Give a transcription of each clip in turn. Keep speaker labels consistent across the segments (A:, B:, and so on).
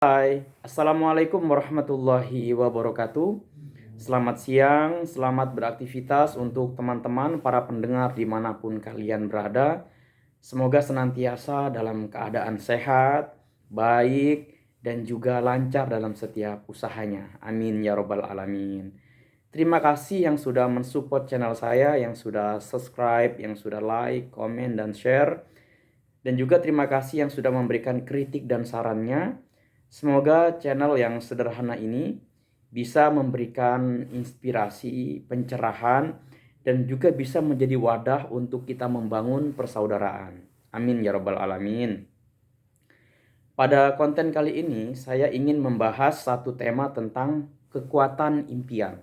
A: Hai, Assalamualaikum warahmatullahi wabarakatuh. Selamat siang, selamat beraktivitas untuk teman-teman para pendengar dimanapun kalian berada. Semoga senantiasa dalam keadaan sehat, baik, dan juga lancar dalam setiap usahanya. Amin ya robbal alamin. Terima kasih yang sudah mensupport channel saya, yang sudah subscribe, yang sudah like, komen, dan share. Dan juga terima kasih yang sudah memberikan kritik dan sarannya. Semoga channel yang sederhana ini bisa memberikan inspirasi, pencerahan, dan juga bisa menjadi wadah untuk kita membangun persaudaraan. Amin ya robbal alamin. Pada konten kali ini saya ingin membahas satu tema tentang kekuatan impian.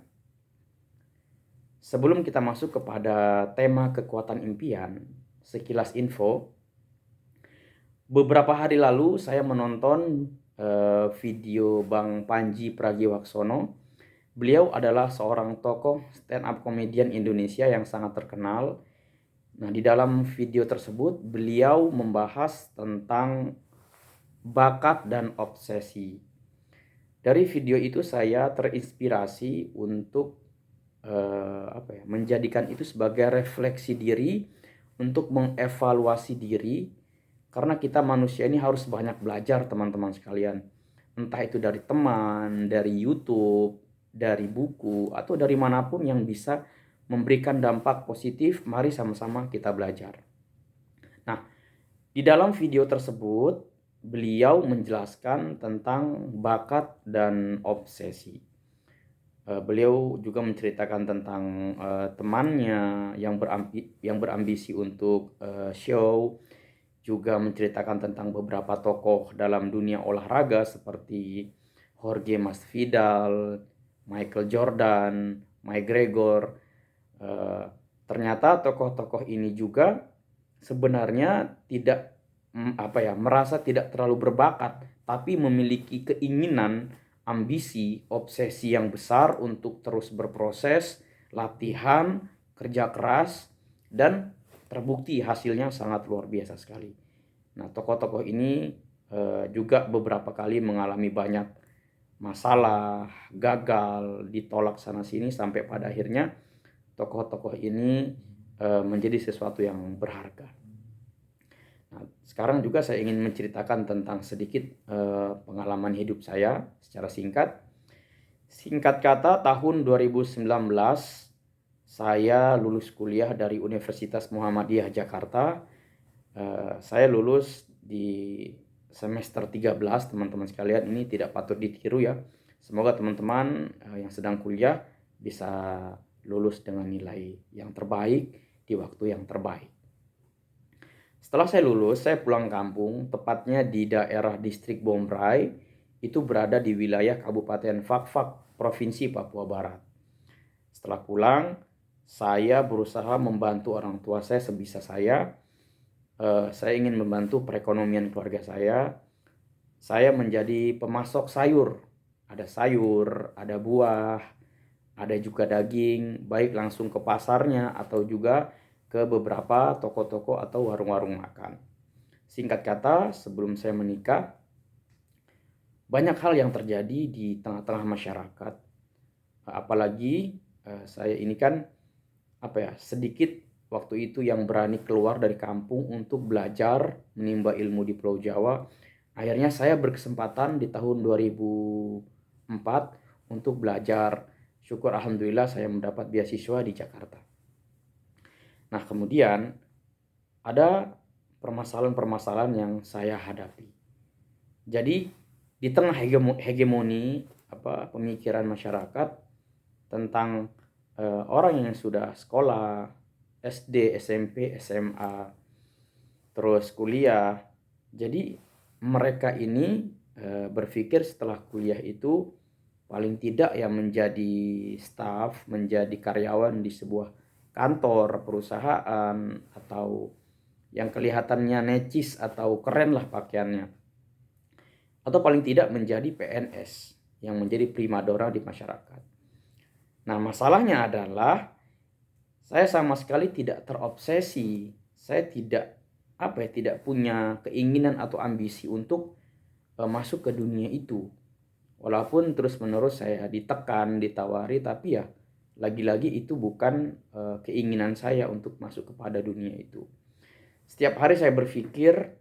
A: Sebelum kita masuk kepada tema kekuatan impian, sekilas info. Beberapa hari lalu saya menonton video Bang Panji Pragiwaksono. Beliau adalah seorang tokoh stand up comedian Indonesia yang sangat terkenal. Nah, di dalam video tersebut beliau membahas tentang bakat dan obsesi. Dari video itu saya terinspirasi untuk menjadikan itu sebagai refleksi diri untuk mengevaluasi diri. Karena kita manusia ini harus banyak belajar teman-teman sekalian. Entah itu dari teman, dari YouTube, dari buku, atau dari manapun yang bisa memberikan dampak positif, mari sama-sama kita belajar. Nah, di dalam video tersebut, beliau menjelaskan tentang bakat dan obsesi. Beliau juga menceritakan tentang temannya yang berambisi untuk show, juga menceritakan tentang beberapa tokoh dalam dunia olahraga seperti Jorge Masvidal, Michael Jordan, McGregor. Ternyata tokoh-tokoh ini juga sebenarnya tidak merasa tidak terlalu berbakat, tapi memiliki keinginan, ambisi, obsesi yang besar untuk terus berproses, latihan, kerja keras, dan terbukti hasilnya sangat luar biasa sekali. Nah, tokoh-tokoh ini juga beberapa kali mengalami banyak masalah, gagal, ditolak sana sini sampai pada akhirnya tokoh-tokoh ini menjadi sesuatu yang berharga. Nah, sekarang juga saya ingin menceritakan tentang sedikit pengalaman hidup saya secara singkat. Singkat kata, tahun 2019 saya lulus kuliah dari Universitas Muhammadiyah Jakarta. Saya lulus di semester 13, teman-teman sekalian. Ini tidak patut ditiru ya. Semoga teman-teman yang sedang kuliah bisa lulus dengan nilai yang terbaik di waktu yang terbaik. Setelah saya lulus, saya pulang kampung, tepatnya di daerah distrik Bombray, itu berada di wilayah Kabupaten Fakfak, Provinsi Papua Barat. Setelah pulang, saya berusaha membantu orang tua saya sebisa saya. Saya ingin membantu perekonomian keluarga saya. Saya menjadi pemasok sayur. Ada sayur, ada buah, ada juga daging, baik langsung ke pasarnya atau juga ke beberapa toko-toko atau warung-warung makan. Singkat kata, sebelum saya menikah, banyak hal yang terjadi di tengah-tengah masyarakat. Apalagi saya ini kan sedikit waktu itu yang berani keluar dari kampung untuk belajar menimba ilmu di Pulau Jawa. Akhirnya saya berkesempatan di tahun 2004 untuk belajar. Syukur alhamdulillah saya mendapat beasiswa di Jakarta. Nah, kemudian ada permasalahan-permasalahan yang saya hadapi. Jadi di tengah hegemoni pemikiran masyarakat tentang orang yang sudah sekolah SD, SMP, SMA, terus kuliah. Jadi mereka ini berpikir setelah kuliah itu paling tidak ya menjadi staf, menjadi karyawan di sebuah kantor, perusahaan, atau yang kelihatannya necis atau keren lah pakaiannya. Atau paling tidak menjadi PNS yang menjadi primadona di masyarakat. Nah, masalahnya adalah saya sama sekali tidak terobsesi. Saya tidak punya keinginan atau ambisi untuk masuk ke dunia itu. Walaupun terus-menerus saya ditekan, ditawari, tapi ya lagi-lagi itu bukan keinginan saya untuk masuk kepada dunia itu. Setiap hari saya berpikir,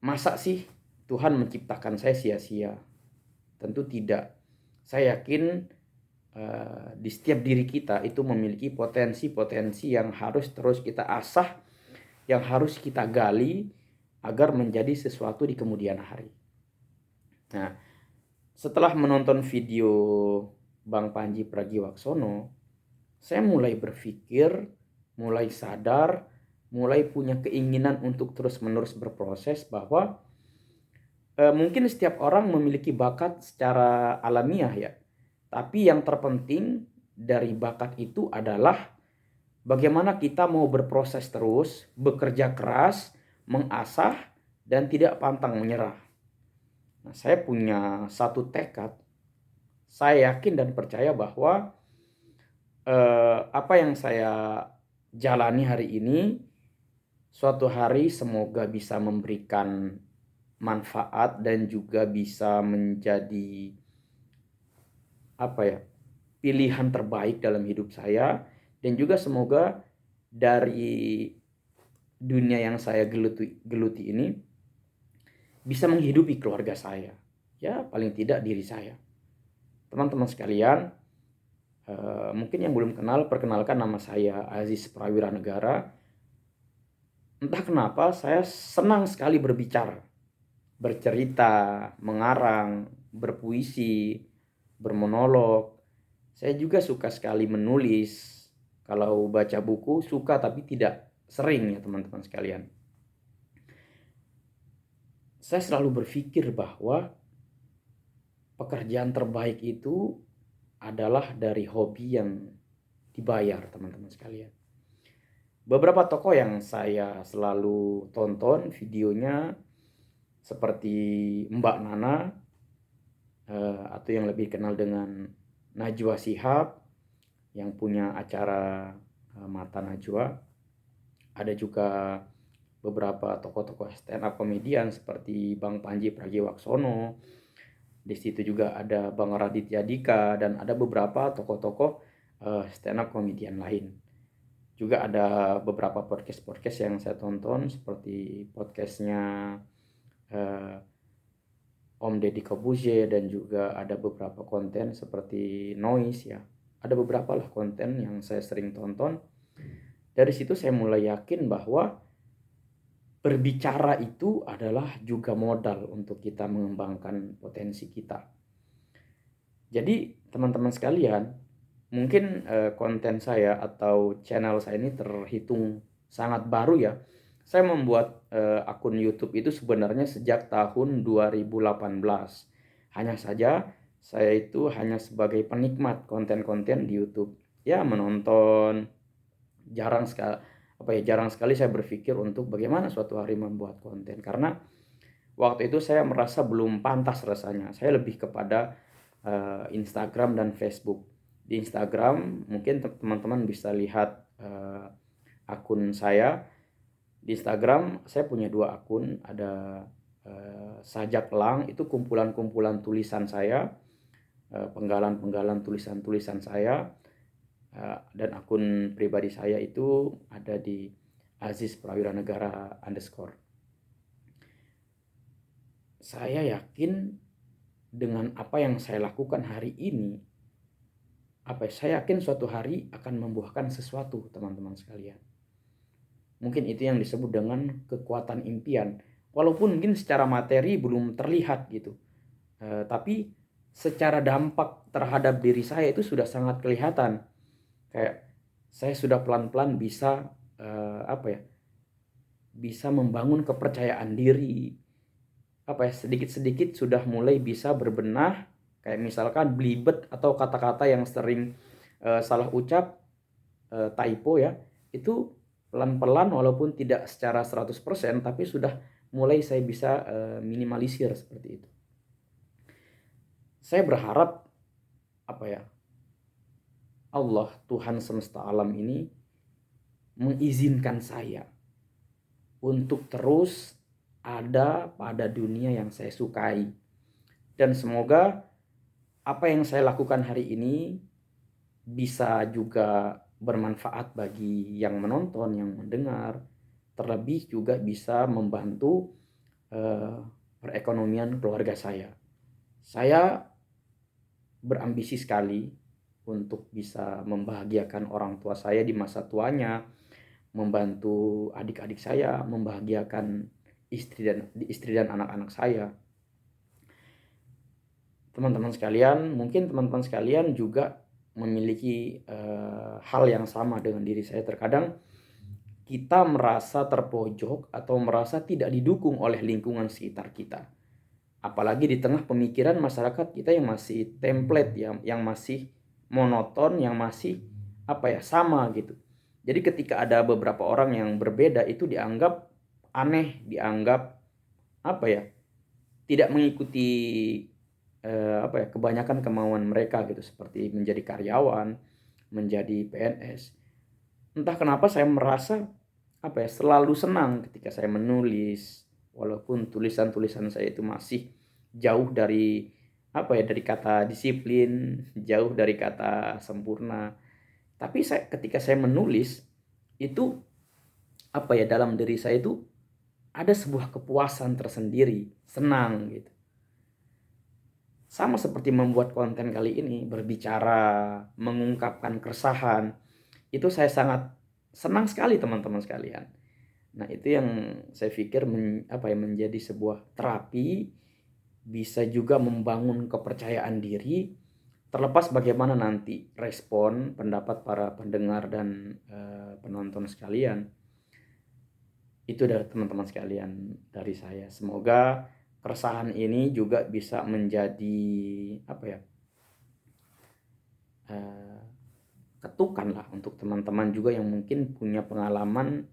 A: masa sih Tuhan menciptakan saya sia-sia? Tentu tidak. Saya yakin di setiap diri kita itu memiliki potensi-potensi yang harus terus kita asah, yang harus kita gali agar menjadi sesuatu di kemudian hari. Nah, setelah menonton video Bang Panji Pragiwaksono, saya mulai berpikir, mulai sadar, mulai punya keinginan untuk terus-menerus berproses bahwa mungkin setiap orang memiliki bakat secara alamiah ya. Tapi yang terpenting dari bakat itu adalah bagaimana kita mau berproses terus, bekerja keras, mengasah, dan tidak pantang menyerah. Nah, saya punya satu tekad. Saya yakin dan percaya bahwa apa yang saya jalani hari ini suatu hari semoga bisa memberikan manfaat dan juga bisa menjadi pilihan terbaik dalam hidup saya, dan juga semoga dari dunia yang saya geluti ini bisa menghidupi keluarga saya, ya paling tidak diri saya. Teman-teman sekalian, mungkin yang belum kenal, perkenalkan, nama saya Aziz Prawira Negara. Entah kenapa saya senang sekali berbicara, bercerita, mengarang, berpuisi, bermonolog. Saya juga suka sekali menulis. Kalau baca buku suka, tapi tidak sering ya teman-teman sekalian. Saya selalu berpikir bahwa pekerjaan terbaik itu adalah dari hobi yang dibayar, teman-teman sekalian. Beberapa tokoh yang saya selalu tonton videonya seperti Mbak Nana, atau yang lebih kenal dengan Najwa Shihab, yang punya acara Mata Najwa. Ada juga beberapa tokoh-tokoh stand up komedian seperti Bang Panji Pragiwaksono. Di situ juga ada Bang Raditya Dika dan ada beberapa tokoh-tokoh stand up komedian lain. Juga ada beberapa podcast yang saya tonton seperti podcastnya Om Deddy Corbuzier, dan juga ada beberapa konten seperti Noise ya. Ada beberapa lah konten yang saya sering tonton. Dari situ saya mulai yakin bahwa berbicara itu adalah juga modal untuk kita mengembangkan potensi kita. Jadi teman-teman sekalian, mungkin konten saya atau channel saya ini terhitung sangat baru ya. Saya membuat akun YouTube itu sebenarnya sejak tahun 2018. Hanya saja saya itu hanya sebagai penikmat konten-konten di YouTube. Ya, menonton, jarang sekali saya berpikir untuk bagaimana suatu hari membuat konten, karena waktu itu saya merasa belum pantas rasanya. Saya lebih kepada Instagram dan Facebook. Di Instagram mungkin teman-teman bisa lihat akun saya. Di Instagram saya punya 2 akun, ada Sajak Lang, itu kumpulan-kumpulan tulisan saya, penggalan-penggalan tulisan-tulisan saya. Dan akun pribadi saya itu ada di Aziz Prawira Negara _ Saya yakin dengan apa yang saya lakukan hari ini, saya yakin suatu hari akan membuahkan sesuatu, teman-teman sekalian. Mungkin itu yang disebut dengan kekuatan impian. Walaupun mungkin secara materi belum terlihat gitu, tapi secara dampak terhadap diri saya itu sudah sangat kelihatan. Kayak saya sudah pelan-pelan bisa bisa membangun kepercayaan diri. Sedikit-sedikit sudah mulai bisa berbenah. Kayak misalkan belibet atau kata-kata yang sering salah ucap, typo ya, itu pelan-pelan walaupun tidak secara 100%, tapi sudah mulai saya bisa minimalisir seperti itu. Saya berharap Allah, Tuhan semesta alam ini mengizinkan saya untuk terus ada pada dunia yang saya sukai. Dan semoga apa yang saya lakukan hari ini bisa juga bermanfaat bagi yang menonton, yang mendengar, terlebih juga bisa membantu perekonomian keluarga saya. Saya berambisi sekali untuk bisa membahagiakan orang tua saya di masa tuanya, membantu adik-adik saya, membahagiakan istri dan anak-anak saya. Teman-teman sekalian, mungkin teman-teman sekalian juga memiliki hal yang sama dengan diri saya. Terkadang kita merasa terpojok atau merasa tidak didukung oleh lingkungan sekitar kita. Apalagi di tengah pemikiran masyarakat kita yang masih template, yang masih monoton, yang masih sama gitu. Jadi ketika ada beberapa orang yang berbeda itu dianggap aneh, dianggap tidak mengikuti kebanyakan kemauan mereka gitu, seperti menjadi karyawan, menjadi PNS. Entah kenapa saya merasa selalu senang ketika saya menulis, walaupun tulisan-tulisan saya itu masih jauh dari dari kata disiplin, jauh dari kata sempurna. Tapi ketika saya menulis itu dalam diri saya itu ada sebuah kepuasan tersendiri, senang gitu. Sama seperti membuat konten kali ini, berbicara, mengungkapkan keresahan, itu saya sangat senang sekali teman-teman sekalian. Nah, itu yang saya pikir menjadi sebuah terapi, bisa juga membangun kepercayaan diri, terlepas bagaimana nanti respon pendapat para pendengar dan penonton sekalian. Itu dari teman-teman sekalian dari saya. Semoga keresahan ini juga bisa menjadi ketukan lah untuk teman-teman juga yang mungkin punya pengalaman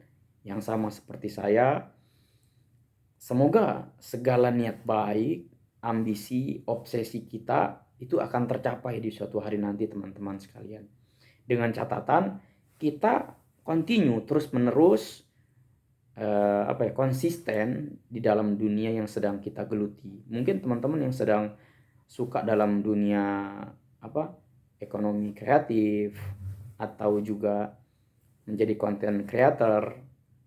A: yang sama seperti saya. Semoga segala niat baik, ambisi, obsesi kita itu akan tercapai di suatu hari nanti teman-teman sekalian. Dengan catatan kita continue terus menerus konsisten di dalam dunia yang sedang kita geluti. Mungkin teman-teman yang sedang suka dalam dunia ekonomi kreatif, atau juga menjadi content creator,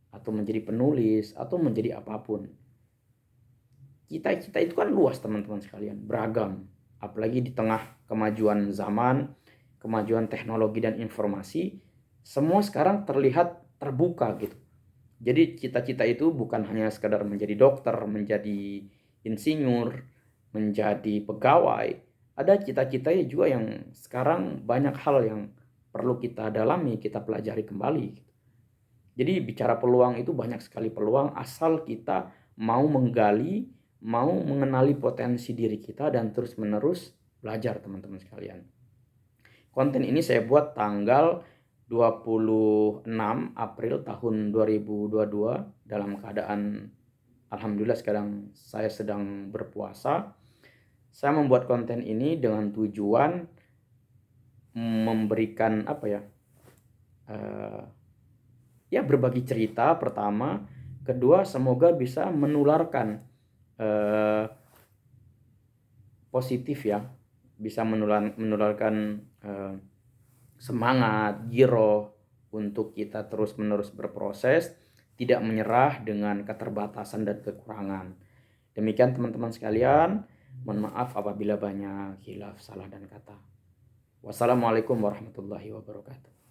A: atau menjadi penulis, atau menjadi apapun. Kita itu kan luas teman-teman sekalian, beragam. Apalagi di tengah kemajuan zaman, kemajuan teknologi dan informasi, semua sekarang terlihat terbuka gitu. Jadi cita-cita itu bukan hanya sekedar menjadi dokter, menjadi insinyur, menjadi pegawai. Ada cita-citanya juga yang sekarang banyak hal yang perlu kita dalami, kita pelajari kembali. Jadi bicara peluang itu banyak sekali peluang, asal kita mau menggali, mau mengenali potensi diri kita dan terus-menerus belajar teman-teman sekalian. Konten ini saya buat tanggal 26 April tahun 2022 dalam keadaan alhamdulillah sekarang saya sedang berpuasa. Saya membuat konten ini dengan tujuan memberikan berbagi cerita pertama, kedua semoga bisa menularkan positif ya, bisa menularkan semangat, giroh untuk kita terus-menerus berproses, tidak menyerah dengan keterbatasan dan kekurangan. Demikian teman-teman sekalian, mohon maaf apabila banyak khilaf, salah dan kata. Wassalamualaikum warahmatullahi wabarakatuh.